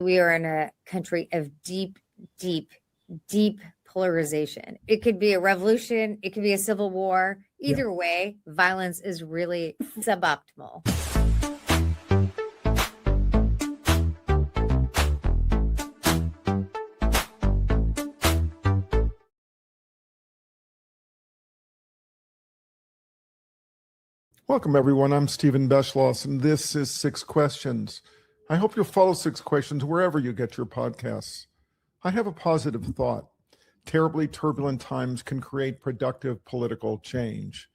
We are in a country of deep, deep, deep polarization. It could be a revolution, it could be a civil war. Either way, violence is really suboptimal. Welcome, everyone. I'm Stephen Beschloss, and this is Six Questions. I hope you'll follow Six Questions wherever you get your podcasts. I have a positive thought. Terribly turbulent times can create productive political change.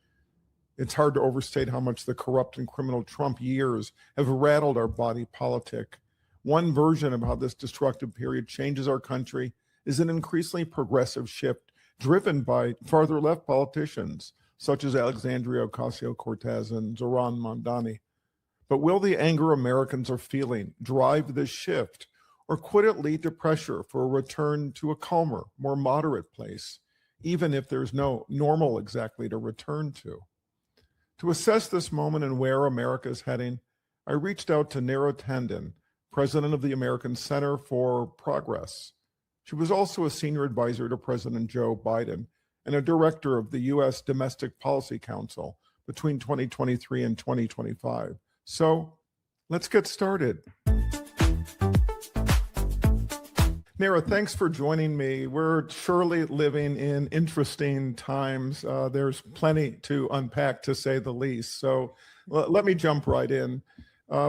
It's hard to overstate how much the corrupt and criminal Trump years have rattled our body politic. One version of how this destructive period changes our country is an increasingly progressive shift driven by farther left politicians, such as Alexandria Ocasio-Cortez and Zohran Mamdani. But will the anger Americans are feeling drive this shift, or could it lead to pressure for a return to a calmer, more moderate place, even if there's no normal exactly to return to? To assess this moment and where America is heading, I reached out to Neera Tanden, president of the American Center for Progress. She was also a senior advisor to President Joe Biden and a director of the U.S. Domestic Policy Council between 2023 and 2025. So let's get started. Neera, thanks for joining me. We're surely living in interesting times. There's plenty to unpack, to say the least. So let me jump right in.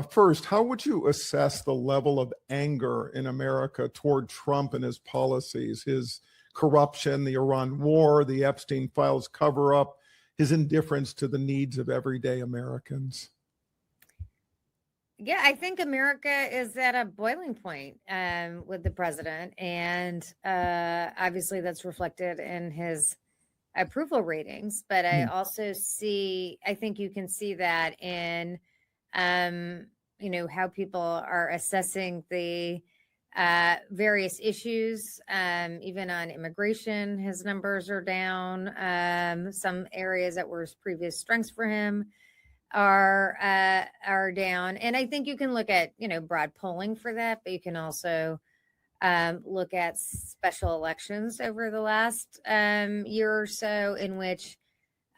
First, how would you assess the level of anger in America toward Trump and his policies, his corruption, the Iran war, the Epstein files cover-up, his indifference to the needs of everyday Americans? Yeah, I think America is at a boiling point with the president. And obviously that's reflected in his approval ratings. But I also I think you can see that in, how people are assessing the various issues, even on immigration. His numbers are down. Some areas that were previous strengths for him are down. And I think you can look at, broad polling for that, but you can also look at special elections over the last year or so, in which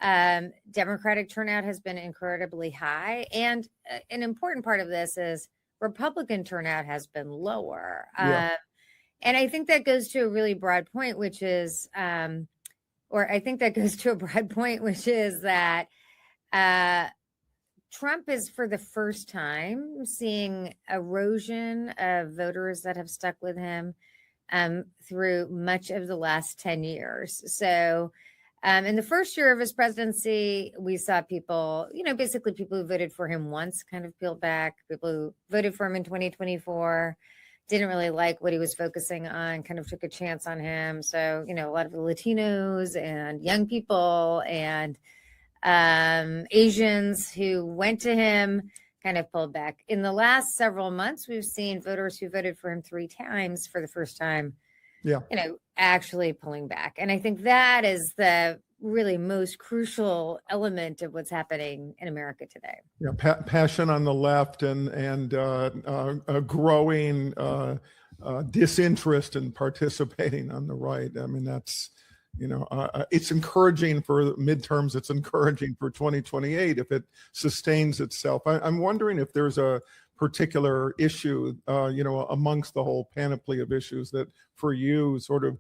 Democratic turnout has been incredibly high. And an important part of this is Republican turnout has been lower. And I think that goes to a really broad point, which is, that Trump is for the first time seeing erosion of voters that have stuck with him through much of the last 10 years. So in the first year of his presidency, we saw people, basically people who voted for him once kind of peeled back. People who voted for him in 2024 didn't really like what he was focusing on, kind of took a chance on him. So, a lot of the Latinos and young people and Asians who went to him kind of pulled back. In the last several months, we've seen voters who voted for him 3 times for the first time, actually pulling back. And I think that is the really most crucial element of what's happening in America today. Yeah, passion on the left and a growing disinterest in participating on the right. I mean, that's, it's encouraging for midterms. It's encouraging for 2028 if it sustains itself. I'm wondering if there's a particular issue, amongst the whole panoply of issues that for you sort of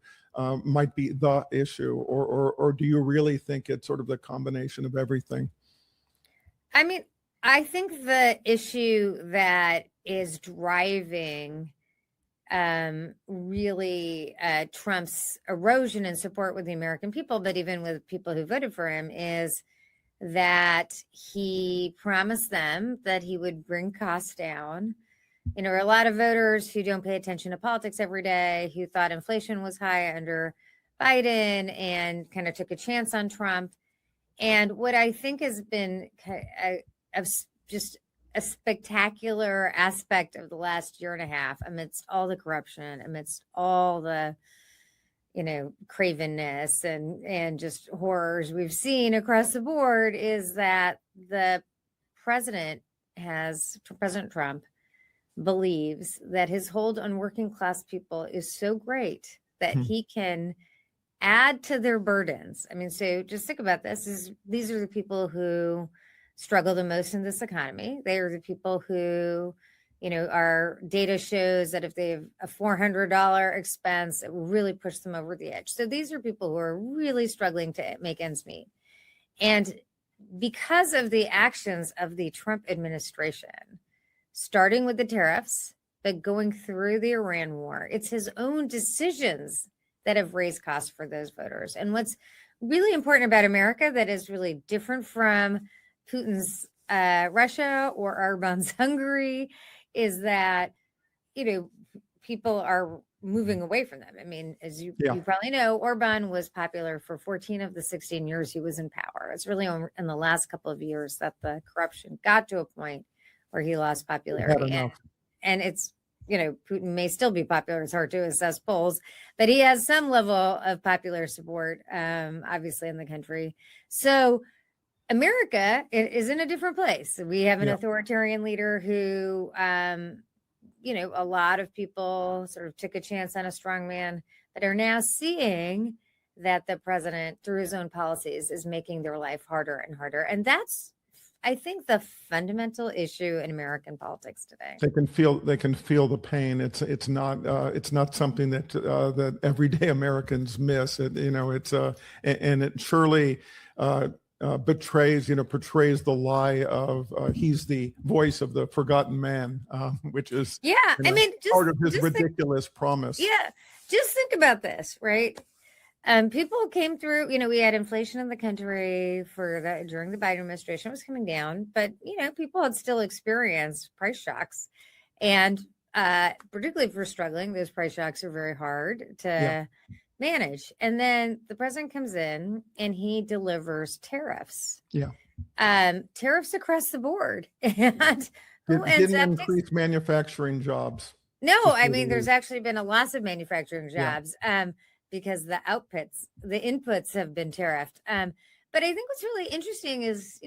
might be the issue, or do you really think it's sort of the combination of everything? I mean, I think the issue that is driving really Trump's erosion in support with the American people, but even with people who voted for him, is that he promised them that he would bring costs down. A lot of voters who don't pay attention to politics every day, who thought inflation was high under Biden and kind of took a chance on Trump. And what I think has been just a spectacular aspect of the last year and a half, amidst all the corruption, amidst all the, cravenness and just horrors we've seen across the board, is that President Trump believes that his hold on working class people is so great that he can add to their burdens. I mean, so just think about this: these are the people who struggle the most in this economy. They are the people who, our data shows that if they have a $400 expense, it will really push them over the edge. So these are people who are really struggling to make ends meet. And because of the actions of the Trump administration, starting with the tariffs, but going through the Iran war, it's his own decisions that have raised costs for those voters. And what's really important about America that is really different from Putin's Russia or Orban's Hungary is that, people are moving away from them. I mean, as you probably know, Orban was popular for 14 of the 16 years he was in power. It's really in the last couple of years that the corruption got to a point where he lost popularity. And it's, Putin may still be popular. It's hard to assess polls, but he has some level of popular support, obviously, in the country. So America is in a different place. We have an authoritarian leader who, a lot of people sort of took a chance on a strong man, but are now seeing that the president, through his own policies, is making their life harder and harder. And that's, I think, the fundamental issue in American politics today. They can feel the pain. It's not something that everyday Americans miss. And it surely portrays the lie of he's the voice of the forgotten man, which is part of his ridiculous promise. Yeah, just think about this, right? People came through, we had inflation in the country during the Biden administration. It was coming down, but, people had still experienced price shocks. And particularly if we're struggling, those price shocks are very hard to manage. And then the president comes in and he delivers tariffs. Tariffs across the board. And who ends up increase manufacturing jobs? No, I mean, there's actually been a loss of manufacturing jobs. Because the inputs have been tariffed. But I think what's really interesting is,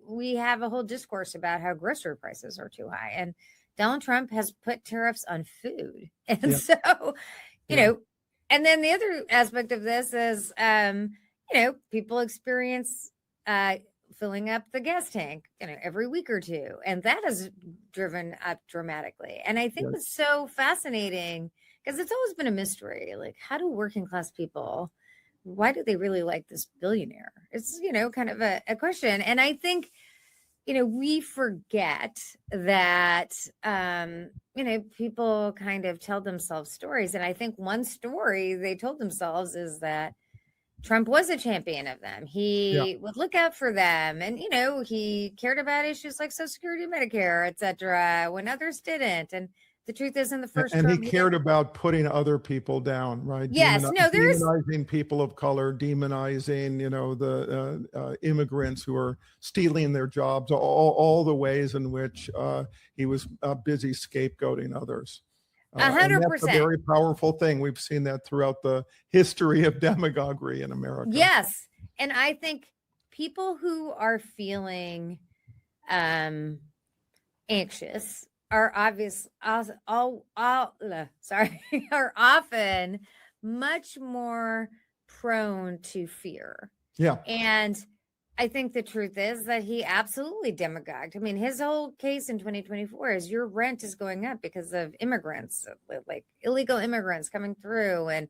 we have a whole discourse about how grocery prices are too high. And Donald Trump has put tariffs on food. And so, and then the other aspect of this is, people experience filling up the gas tank, every week or two. And that has driven up dramatically. And I think what's so fascinating, because it's always been a mystery, like, how do working class people, why do they really like this billionaire? It's, kind of a question. And I think, we forget that, people kind of tell themselves stories. And I think one story they told themselves is that Trump was a champion of them. He would look out for them. And, he cared about issues like Social Security, Medicare, et cetera, when others didn't. And the truth is, in the first term, he cared about putting other people down, right? Yes, demonizing people of color, demonizing, the immigrants who are stealing their jobs, all the ways in which he was busy scapegoating others. 100%. That's a very powerful thing. We've seen that throughout the history of demagoguery in America. Yes, and I think people who are feeling anxious are are often much more prone to fear. And I think the truth is that he absolutely demagogued. I mean, his whole case in 2024 is your rent is going up because of immigrants, like illegal immigrants coming through. And,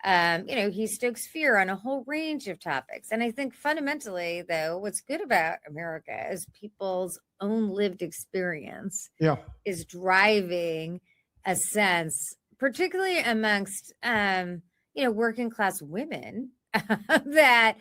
he stokes fear on a whole range of topics. And I think fundamentally, though, what's good about America is people's own lived experience is driving a sense, particularly amongst, working class women, that,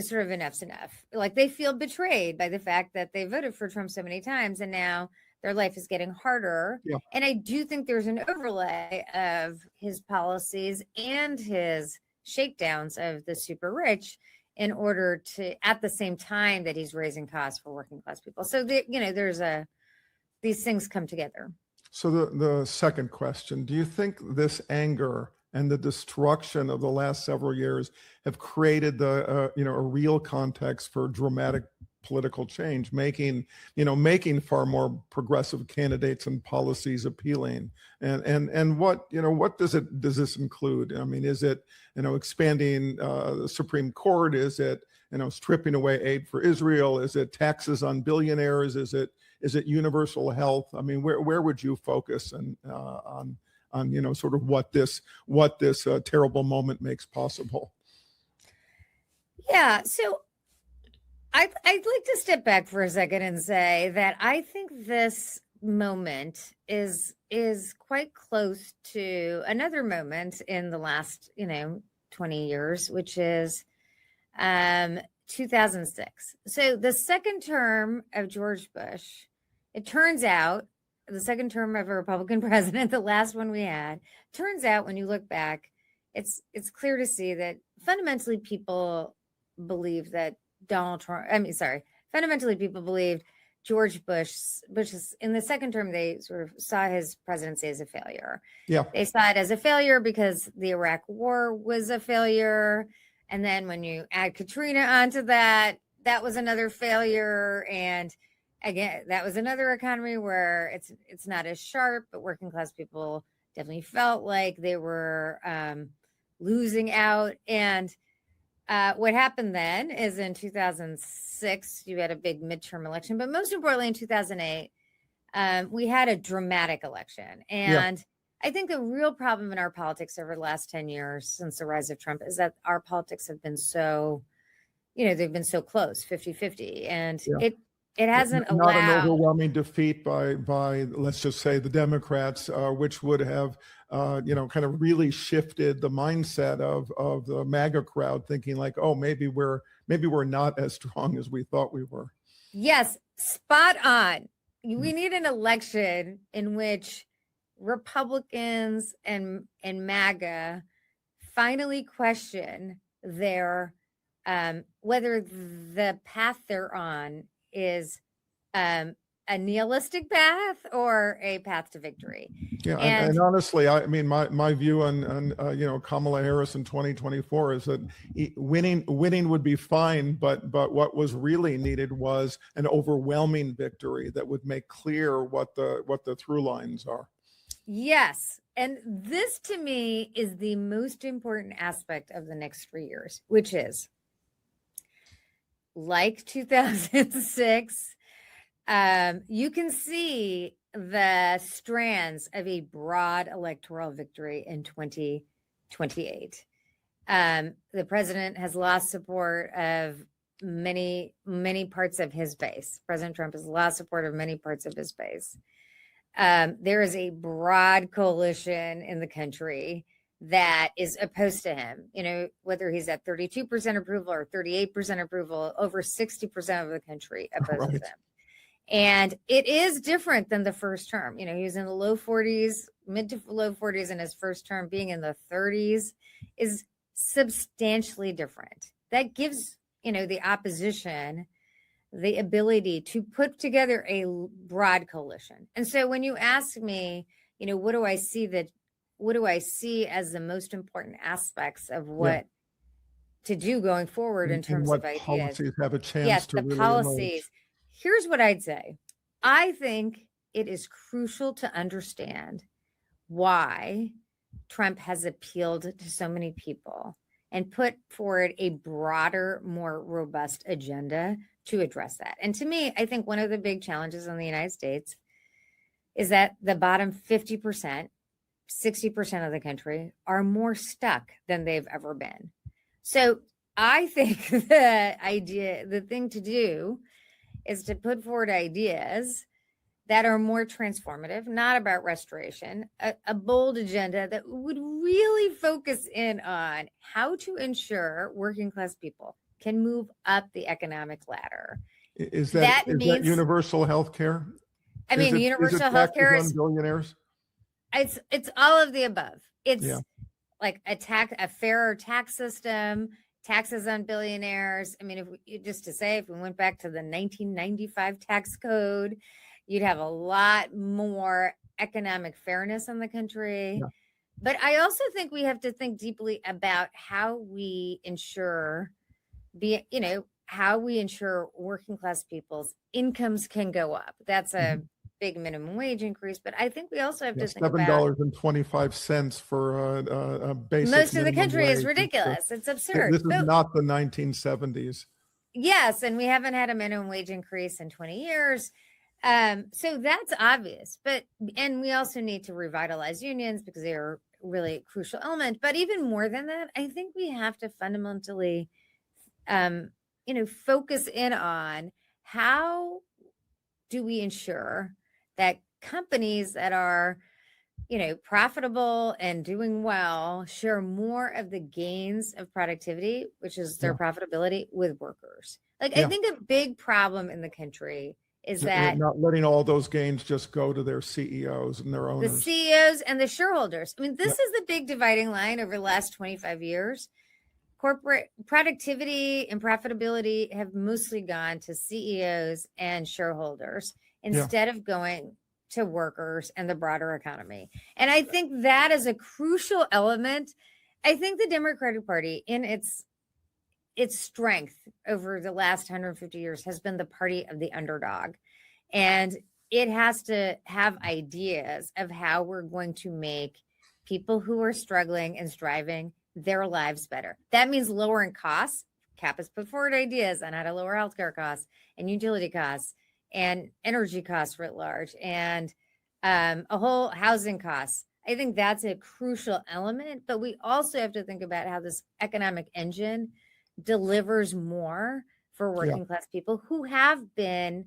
sort of enough's enough. Like, they feel betrayed by the fact that they voted for Trump so many times and now their life is getting harder. And I do think there's an overlay of his policies and his shakedowns of the super rich in order to, at the same time that he's raising costs for working class people. So, these things come together. So the second question, do you think this anger and the destruction of the last several years have created a real context for dramatic political change, making far more progressive candidates and policies appealing. And what does this include? I mean, is it expanding the Supreme Court? Is it stripping away aid for Israel? Is it taxes on billionaires? Is it universal health? I mean, where would you focus on sort of what this terrible moment makes possible? Yeah, so I'd like to step back for a second and say that I think this moment is quite close to another moment in the last 20 years, which is 2006. So the second term of George Bush, it turns out, the second term of a Republican president, the last one we had, turns out when you look back, it's clear to see that fundamentally people believe that fundamentally people believed George Bush's in the second term, they sort of saw his presidency as a failure. Yeah. They saw it as a failure because the Iraq War was a failure. And then when you add Katrina onto that, that was another failure. And again, that was another economy where it's not as sharp, but working class people definitely felt like they were losing out. And what happened then is in 2006, you had a big midterm election, but most importantly in 2008, we had a dramatic election. And I think the real problem in our politics over the last 10 years since the rise of Trump is that our politics have been so, they've been so close, 50-50. And it hasn't allowed... Not an overwhelming defeat by let's just say the Democrats, which would have, kind of really shifted the mindset of the MAGA crowd, thinking like, oh, maybe we're not as strong as we thought we were. Yes, spot on. We need an election in which Republicans and MAGA finally question their whether the path they're on is a nihilistic path or a path to victory. Yeah, and honestly, I mean, my view on Kamala Harris in 2024 is that winning would be fine, but what was really needed was an overwhelming victory that would make clear what the through lines are. Yes, and this to me is the most important aspect of the next 3 years, which is like 2006. You can see the strands of a broad electoral victory in 2028. The president has lost support of many parts of his base. President Trump has lost support of many parts of his base. There is a broad coalition in the country that is opposed to him, whether he's at 32% approval or 38% approval, over 60% of the country opposes him. And it is different than the first term. He was in the low 40s, mid to low 40s in his first term. Being in the 30s is substantially different. That gives, the opposition the ability to put together a broad coalition. And so when you ask me, what do I see as the most important aspects of what to do going forward in terms of ideas? Policies have a chance to really policies. Emerge. Here's what I'd say. I think it is crucial to understand why Trump has appealed to so many people and put forward a broader, more robust agenda to address that. And to me, I think one of the big challenges in the United States is that the bottom 50%, 60% of the country are more stuck than they've ever been. So I think the thing to do is to put forward ideas that are more transformative, not about restoration, a bold agenda that would really focus in on how to ensure working class people can move up the economic ladder. Is that universal health care? I mean, universal health care is billionaires. It's all of the above. It's like a fairer tax system, taxes on billionaires. I mean, if we went back to the 1995 tax code, you'd have a lot more economic fairness in the country. Yeah. But I also think we have to think deeply about how we ensure how we ensure working class people's incomes can go up. That's a big minimum wage increase, but I think we also have to think about $7.25 for a basic. Most of the minimum country is wage. ridiculous. It's absurd. This is not the 1970s. Yes, and we haven't had a minimum wage increase in 20 years. So that's obvious, and we also need to revitalize unions because they are really a crucial element. But even more than that, I think we have to fundamentally, focus in on how do we ensure that companies that are, profitable and doing well share more of the gains of productivity, which is their profitability, with workers. I think a big problem in the country is that not letting all those gains just go to their CEOs and their owners. The CEOs and the shareholders. I mean, this is the big dividing line over the last 25 years. Corporate productivity and profitability have mostly gone to CEOs and shareholders instead of going to workers and the broader economy. And I think that is a crucial element. I think the Democratic Party, in its strength over the last 150 years, has been the party of the underdog. And it has to have ideas of how we're going to make people who are struggling and striving their lives better. That means lowering costs. CAP has put forward ideas on how to lower healthcare costs and utility costs and energy costs writ large and a whole housing costs. I think that's a crucial element, but we also have to think about how this economic engine delivers more for working class people who have been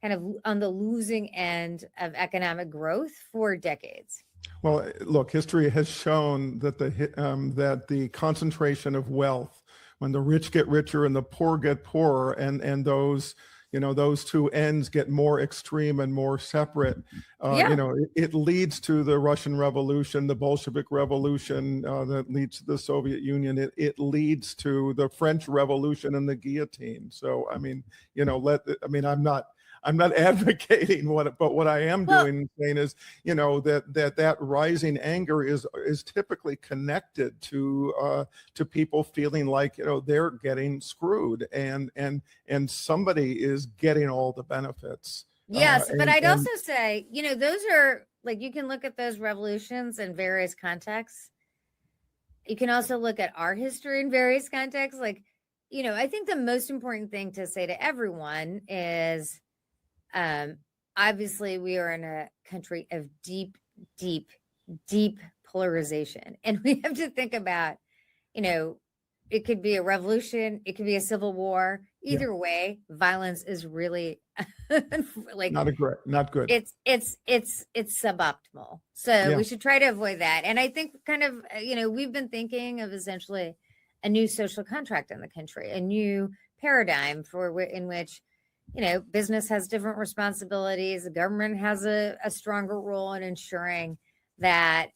kind of on the losing end of economic growth for decades. Well, look, history has shown that the concentration of wealth, when the rich get richer and the poor get poorer, and those two ends get more extreme and more separate. It leads to the Russian Revolution, the Bolshevik Revolution that leads to the Soviet Union. It leads to the French Revolution and the guillotine. So, I'm not advocating but what I am doing and saying is, that rising anger is typically connected to people feeling like, they're getting screwed and somebody is getting all the benefits. Yes, but I'd also say, those are you can look at those revolutions in various contexts. You can also look at our history in various contexts. I think the most important thing to say to everyone is, obviously we are in a country of deep, deep, deep polarization. And we have to think about, it could be a revolution, it could be a civil war. Either way, violence is really not good. It's suboptimal. So we should try to avoid that. And I think we've been thinking of essentially a new social contract in the country, a new paradigm in which business has different responsibilities. The government has a stronger role in ensuring that,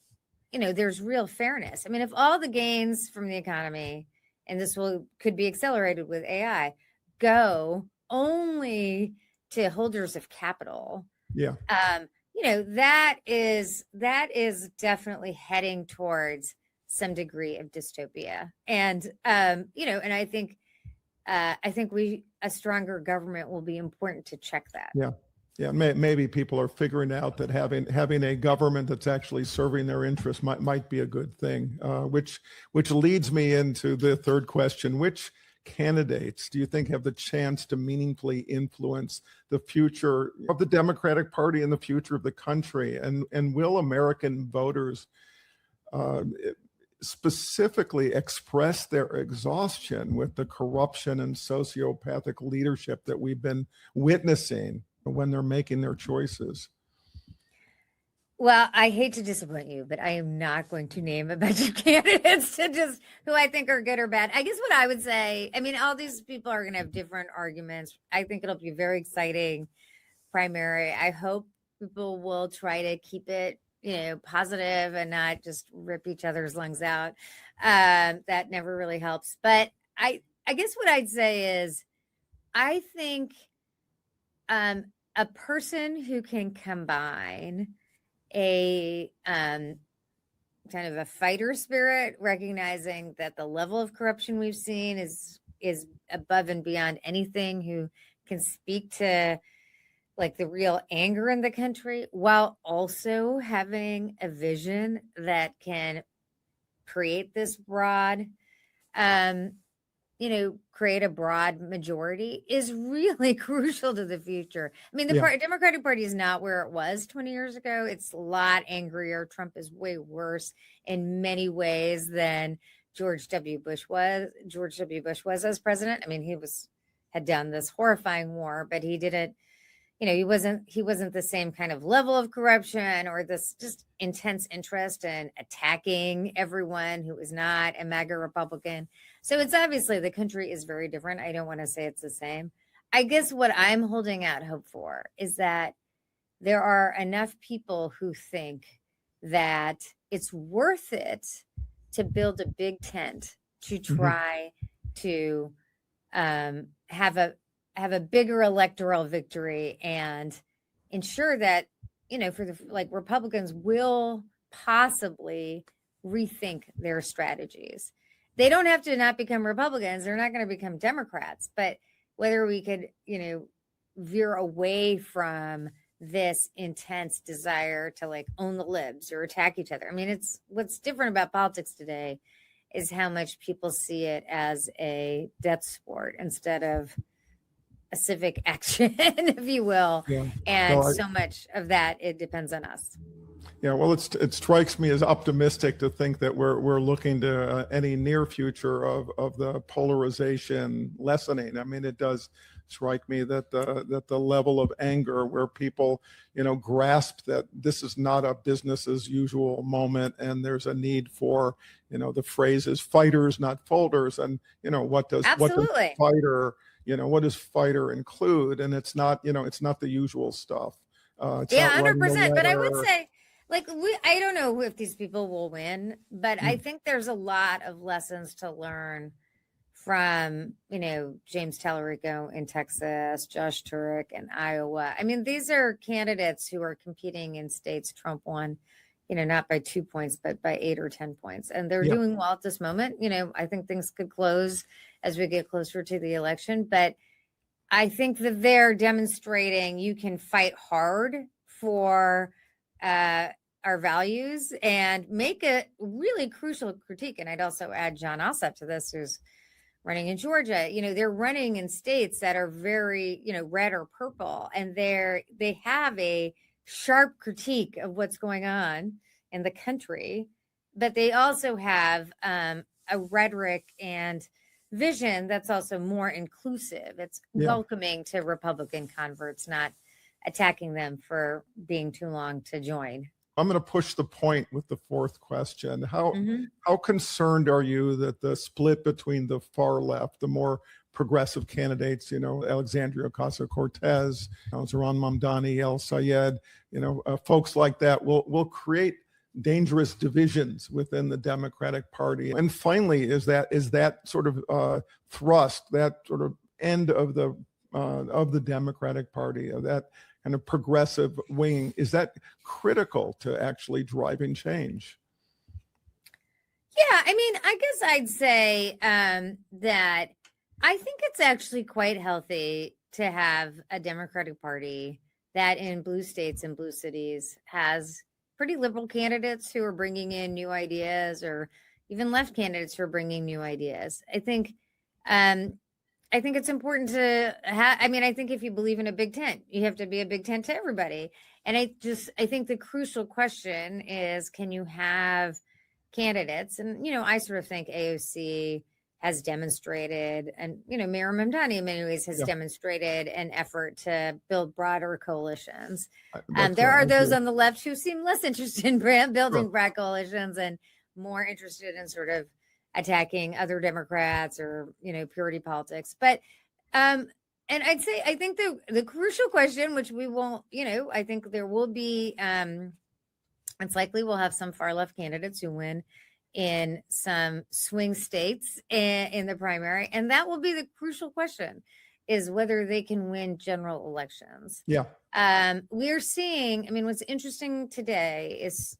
there's real fairness. I mean, if all the gains from the economy, and this could be accelerated with AI, go only to holders of capital, that is definitely heading towards some degree of dystopia. And, and I think a stronger government will be important to check that. Yeah. Maybe people are figuring out that having a government that's actually serving their interests might be a good thing, which leads me into the third question. Which candidates do you think have the chance to meaningfully influence the future of the Democratic Party and the future of the country? And will American voters specifically express their exhaustion with the corruption and sociopathic leadership that we've been witnessing when they're making their choices? Well, I hate to disappoint you, but I am not going to name a bunch of candidates who I think are good or bad. I guess what I would say, all these people are going to have different arguments. I think it'll be a very exciting primary. I hope people will try to keep it positive and not just rip each other's lungs out. That never really helps. But I guess what I'd say is, I think a person who can combine a kind of a fighter spirit, recognizing that the level of corruption we've seen is is above and beyond anything, who can speak to like the real anger in the country while also having a vision that can create this broad, create a broad majority is really crucial to the future. I mean, the Democratic Party is not where it was 20 years ago. It's a lot angrier. Trump is way worse in many ways than George W. Bush was as president. I mean, had done this horrifying war, but he didn't, he wasn't the same kind of level of corruption or this just intense interest in attacking everyone who was not a MAGA Republican. So it's obviously the country is very different. I don't want to say it's the same. I guess what I'm holding out hope for is that there are enough people who think that it's worth it to build a big tent to try to have a bigger electoral victory and ensure that, Republicans will possibly rethink their strategies. They don't have to not become Republicans. They're not going to become Democrats, but whether we could, veer away from this intense desire to own the libs or attack each other. I mean, what's different about politics today is how much people see it as a death sport instead of a civic action, if you will. Yeah. And so much of that, it depends on us. Yeah, well, it strikes me as optimistic to think that we're looking to any near future of the polarization lessening. I mean, it does strike me that the level of anger where people, grasp that this is not a business as usual moment, and there's a need for, the phrase is fighters, not folders, and what does fighter, what does fighter include? And it's not, it's not the usual stuff. 100%. But I would say, I don't know if these people will win, but I think there's a lot of lessons to learn from, James Tallarico in Texas, Josh Turek in Iowa. I mean, these are candidates who are competing in states Trump won, not by 2 points, but by 8 or 10 points. And they're doing well at this moment. I think things could close as we get closer to the election. But I think that they're demonstrating you can fight hard for our values and make a really crucial critique. And I'd also add John Ossoff to this, who's running in Georgia. They're running in states that are very, red or purple, and they have a sharp critique of what's going on in the country, but they also have a rhetoric and vision that's also more inclusive. It's welcoming to Republican converts, not attacking them for being too long to join. I'm going to push the point with the fourth question. How concerned are you that the split between the far left, the more progressive candidates, Alexandria Ocasio-Cortez, Zohran Mamdani, El Sayed, folks like that will create dangerous divisions within the Democratic Party? And finally, is that sort of thrust, that sort of end of the Democratic Party, of that kind of progressive wing, is that critical to actually driving change? Yeah, I mean, I guess I'd say that I think it's actually quite healthy to have a Democratic Party that in blue states and blue cities has pretty liberal candidates who are bringing in new ideas, or even left candidates who are bringing new ideas. I think it's important to have, I think if you believe in a big tent, you have to be a big tent to everybody. And I think the crucial question is, can you have candidates? And, I sort of think AOC has demonstrated, and, Mayor Mamdani in many ways has demonstrated an effort to build broader coalitions. There are those on the left who seem less interested in building broad coalitions and more interested in sort of attacking other Democrats or, purity politics. But, and I'd say, I think the crucial question, which we won't, I think there will be, it's likely we'll have some far left candidates who win in some swing states in the primary. And that will be the crucial question, is whether they can win general elections. Yeah. We're seeing, what's interesting today is,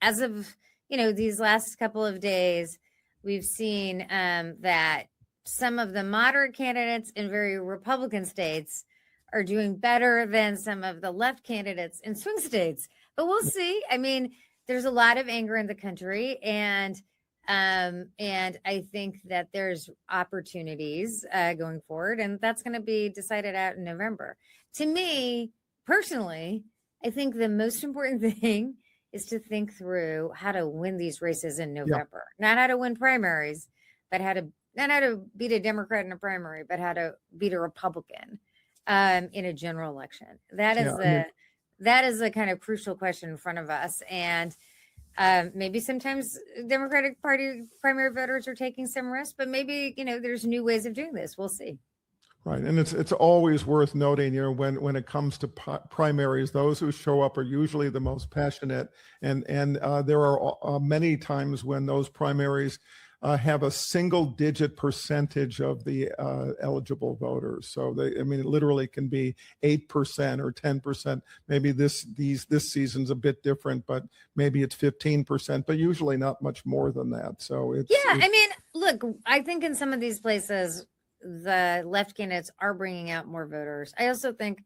as of, these last couple of days, we've seen that some of the moderate candidates in very Republican states are doing better than some of the left candidates in swing states. But we'll see. I mean, there's a lot of anger in the country, and I think that there's opportunities going forward, and that's going to be decided out in November. To me, personally, I think the most important thing is to think through how to win these races in November. Not how to win primaries, but not how to beat a Democrat in a primary, but how to beat a Republican in a general election. That is the kind of crucial question in front of us. And maybe sometimes Democratic Party primary voters are taking some risks, but maybe, there's new ways of doing this. We'll see. Right. And it's always worth noting, when it comes to primaries, those who show up are usually the most passionate. And there are many times when those primaries have a single-digit percentage of the eligible voters. So it literally can be 8% or 10%. Maybe this season's a bit different, but maybe it's 15%, but usually not much more than that. So look, I think in some of these places, the left candidates are bringing out more voters. I also think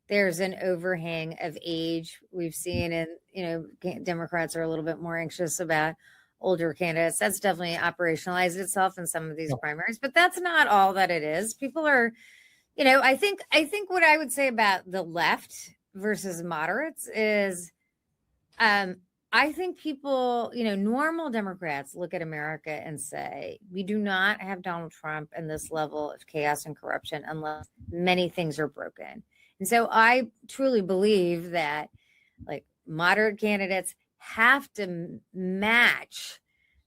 there's an overhang of age. We've seen, and Democrats are a little bit more anxious about older candidates. That's definitely operationalized itself in some of these primaries, but that's not all that it is. People are, I think what I would say about the left versus moderates is, I think people, normal Democrats look at America and say, we do not have Donald Trump and this level of chaos and corruption unless many things are broken. And so I truly believe that moderate candidates have to match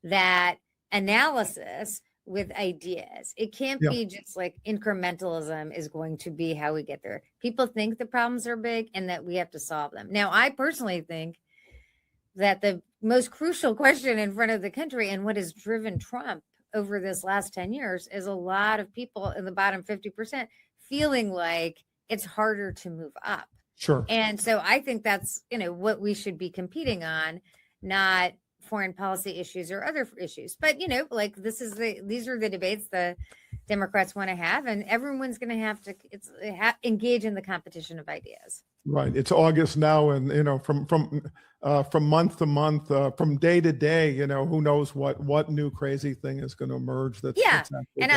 that analysis with ideas. It can't be just incrementalism is going to be how we get there. People think the problems are big and that we have to solve them. Now, I personally think that the most crucial question in front of the country and what has driven Trump over this last 10 years is a lot of people in the bottom 50% feeling like it's harder to move up. Sure. And so I think that's, what we should be competing on, not foreign policy issues or other issues. But, these are the debates the Democrats want to have, and everyone's going to have to engage in the competition of ideas. Right. It's August now, and from month to month, from day to day, who knows what new crazy thing is going to emerge. That's and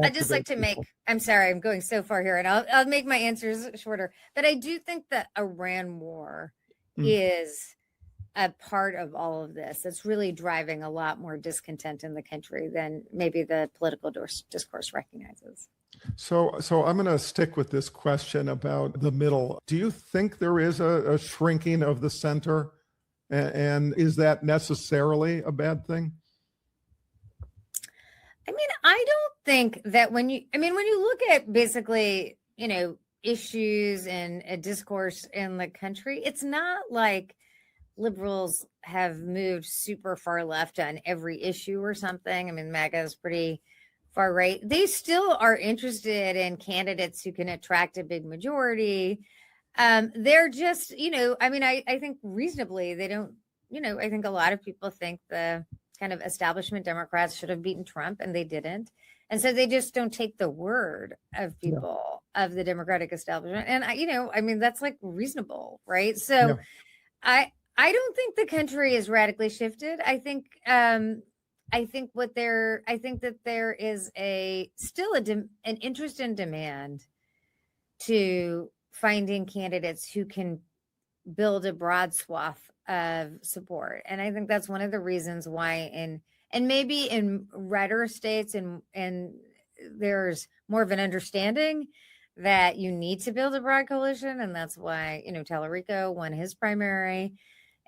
I'd just like to I'm sorry, I'm going so far here, and I'll make my answers shorter. But I do think that Iran war is a part of all of this. It's really driving a lot more discontent in the country than maybe the political discourse recognizes. So I'm going to stick with this question about the middle. Do you think there is a shrinking of the center, and is that necessarily a bad thing? I don't think that when you look at basically, issues and a discourse in the country, it's not like liberals have moved super far left on every issue or something. MAGA is pretty far right. They still are interested in candidates who can attract a big majority. They're just, I think reasonably they don't, I think a lot of people think the kind of establishment Democrats should have beaten Trump, and they didn't. And so they just don't take the word of people of the Democratic establishment. And that's reasonable, right? So I don't think the country is radically shifted. I think that there is still an interest and demand to finding candidates who can build a broad swath of support. And I think that's one of the reasons why maybe in redder states and there's more of an understanding that you need to build a broad coalition. And that's why, Tallarico won his primary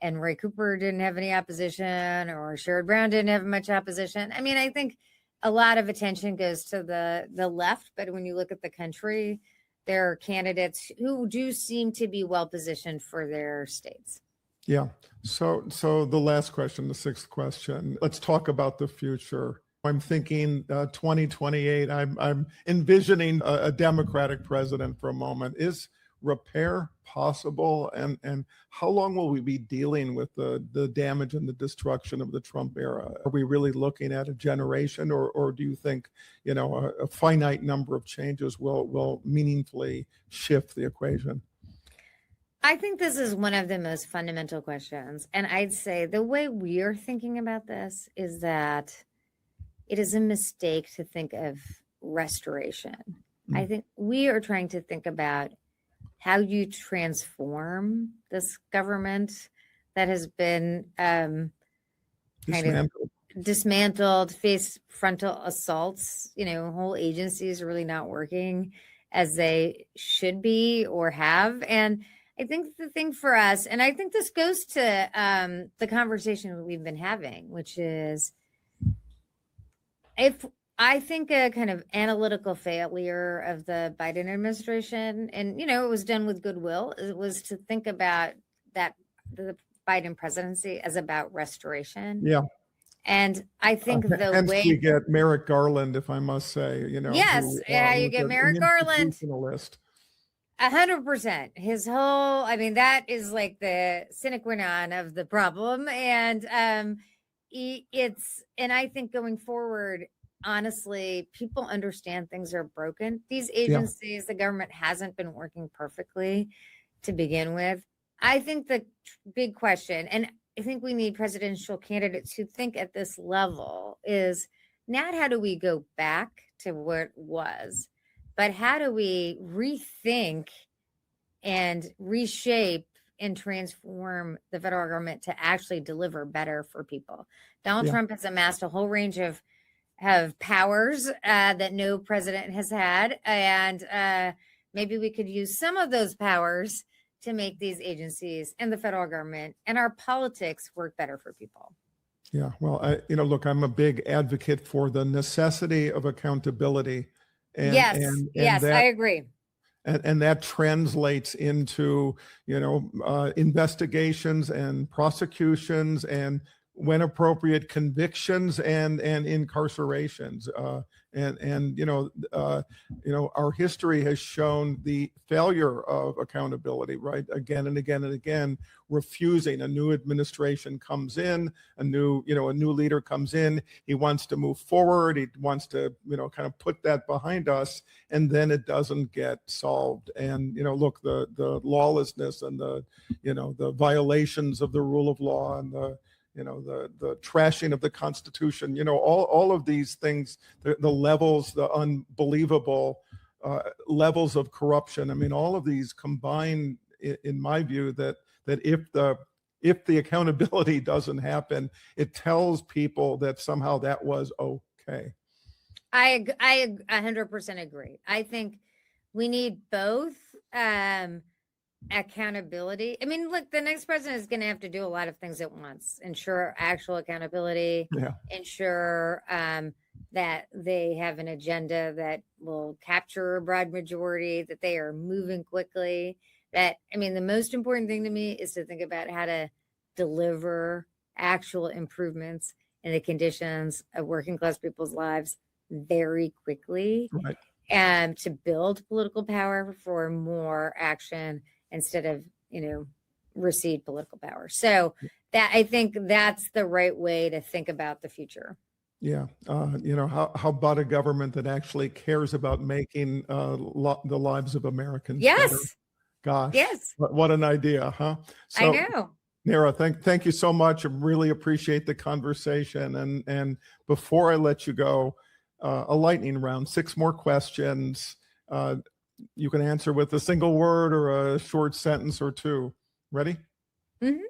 and Ray Cooper didn't have any opposition, or Sherrod Brown didn't have much opposition. I think a lot of attention goes to the left, but when you look at the country, there are candidates who do seem to be well positioned for their states. Yeah. So the last question, the sixth question, let's talk about the future. I'm thinking 2028. I'm envisioning a Democratic president for a moment. Is repair possible? And how long will we be dealing with the damage and the destruction of the Trump era? Are we really looking at a generation, or do you think, a finite number of changes will meaningfully shift the equation? I think this is one of the most fundamental questions. And I'd say the way we are thinking about this is that it is a mistake to think of restoration. I think we are trying to think about how you transform this government that has been dismantled, face frontal assaults. Whole agencies are really not working as they should be or have. And I think the thing for us, and I think this goes to the conversation we've been having, which is, if I think a kind of analytical failure of the Biden administration, and it was done with goodwill, it was to think about that the Biden presidency as about restoration. Yeah. And I think hence we get Merrick Garland, if I must say, yes, you get Merrick Garland. 100%. His whole, that is like the sine qua non of the problem. And and I think going forward, honestly, people understand things are broken. These agencies, the government hasn't been working perfectly to begin with. I think the big question, and I think we need presidential candidates who think at this level, is not how do we go back to what it was, but how do we rethink and reshape and transform the federal government to actually deliver better for people. Donald Trump has amassed a whole range of powers that no president has had. And maybe we could use some of those powers to make these agencies and the federal government and our politics work better for people. Yeah, well, look, I'm a big advocate for the necessity of accountability. And, yes, I agree. And that translates into, investigations and prosecutions, and when appropriate, convictions and incarcerations. Our history has shown the failure of accountability, right? Again and again and again, refusing. A new administration comes in, a new leader comes in. He wants to move forward. He wants to, kind of put that behind us, and then it doesn't get solved. And, look, the lawlessness and the violations of the rule of law and the trashing of the Constitution, all of these things, the levels, the unbelievable levels of corruption. All of these combine, in my view, that if the accountability doesn't happen, it tells people that somehow that was okay. I 100% agree. I think we need both. Accountability. Look, the next president is going to have to do a lot of things at once. Ensure actual accountability, ensure that they have an agenda that will capture a broad majority, that they are moving quickly. The most important thing to me is to think about how to deliver actual improvements in the conditions of working class people's lives very quickly, right, and to build political power for more action instead of, recede political power. So that, I think that's the right way to think about the future. Yeah. How about a government that actually cares about making the lives of Americans yes better? Gosh, yes, what an idea, huh? So, I know. Neera, thank you so much. I really appreciate the conversation. And before I let you go, a lightning round, 6 more questions. You can answer with a single word or a short sentence or 2. Ready? Mm-hmm.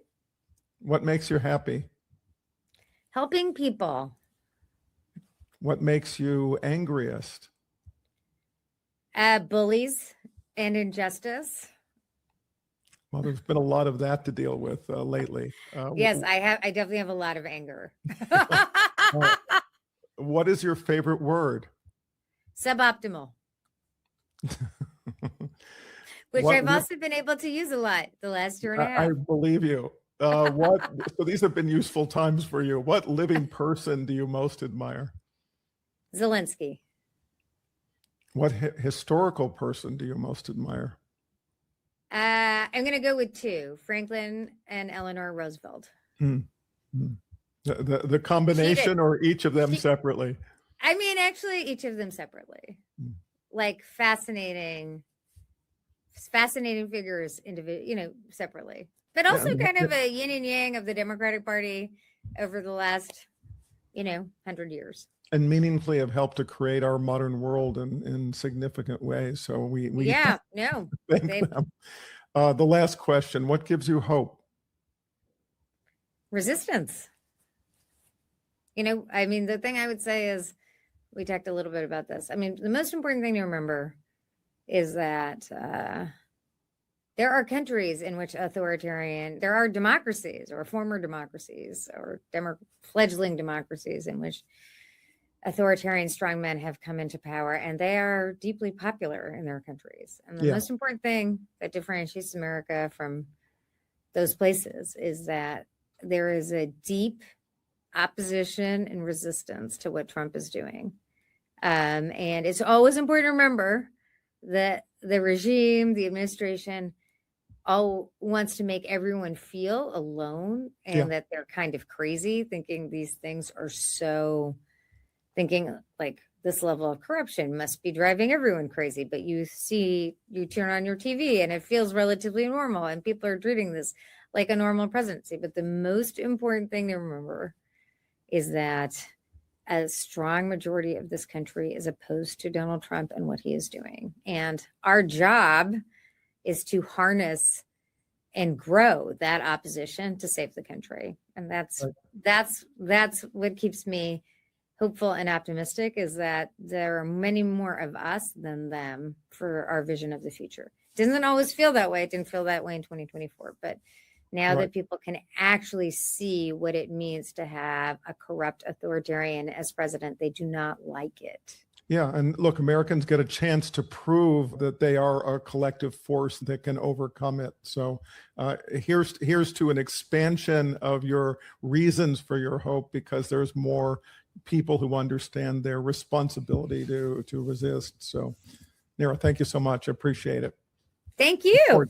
What makes you happy? Helping people. What makes you angriest? Bullies and injustice. Well, there's been a lot of that to deal with lately. Yes, I definitely have a lot of anger. What is your favorite word? Suboptimal. Which I've also been able to use a lot the last year and a half. I believe you. So these have been useful times for you. What living person do you most admire? Zelensky. What historical person do you most admire? I'm going to go with two, Franklin and Eleanor Roosevelt. Hmm. The combination or each of them separately? I mean, actually, each of them separately. Like fascinating figures, separately. But also kind of a yin and yang of the Democratic Party over the last, 100 years. And meaningfully have helped to create our modern world in significant ways. So we thank them. The last question, what gives you hope? Resistance. The thing I would say is, we talked a little bit about this. The most important thing to remember is that there are countries in which there are democracies or former democracies or fledgling democracies in which authoritarian strongmen have come into power, and they are deeply popular in their countries. And the most important thing that differentiates America from those places is that there is a deep opposition and resistance to what Trump is doing. And it's always important to remember that the regime, the administration, all wants to make everyone feel alone and that they're kind of crazy, thinking like this level of corruption must be driving everyone crazy. But you turn on your TV and it feels relatively normal, and people are treating this like a normal presidency. But the most important thing to remember is that a strong majority of this country is opposed to Donald Trump and what he is doing. And our job is to harness and grow that opposition to save the country. And that's what keeps me hopeful and optimistic, is that there are many more of us than them for our vision of the future. It doesn't always feel that way. It didn't feel that way in 2024, but now that people can actually see what it means to have a corrupt authoritarian as president, they do not like it. Yeah. And look, Americans get a chance to prove that they are a collective force that can overcome it. So here's to an expansion of your reasons for your hope, because there's more people who understand their responsibility to resist. So, Neera, thank you so much. I appreciate it. Thank you.